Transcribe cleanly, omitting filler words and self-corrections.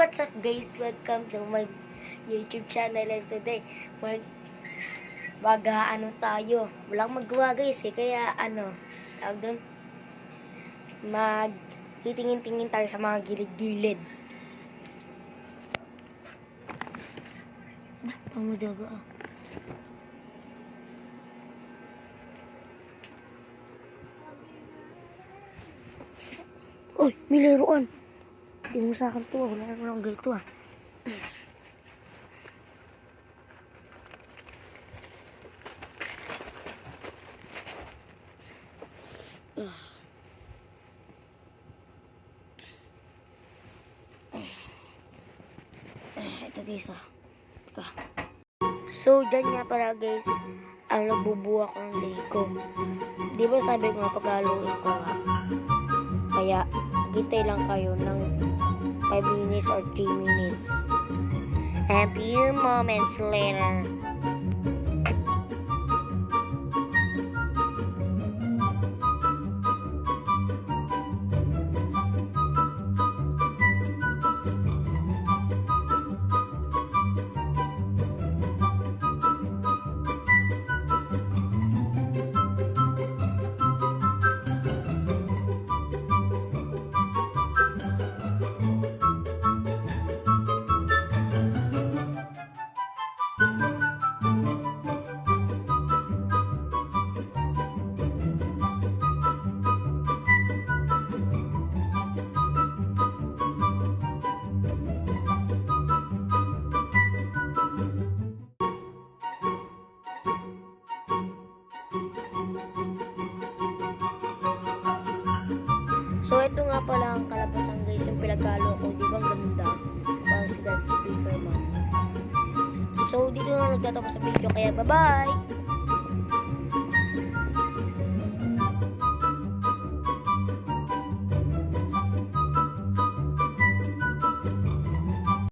what's up guys? Welcome to my YouTube channel and today ano tayo. Walang magawa guys kaya tawag doon, titingin-tingin tayo sa mga gilid-gilid. Pangadaga Uy, may laruan. Hindi mo sa akin to. Wala lang ganito Ito guys Teka. So, dyan nga pala guys, ang nagbubuwak ng Lego. Di ba sabi ko nga paghaluin ko nga? Kaya, gintay lang kayo ng 5 minutes or 3 minutes. A few moments later. So, ito nga pala ang kalabasan guys, yung pinaghalo ko. Di ba ang ganda? Parang si God Speaker man. So, dito na nagtatapos sa video. Kaya, bye-bye!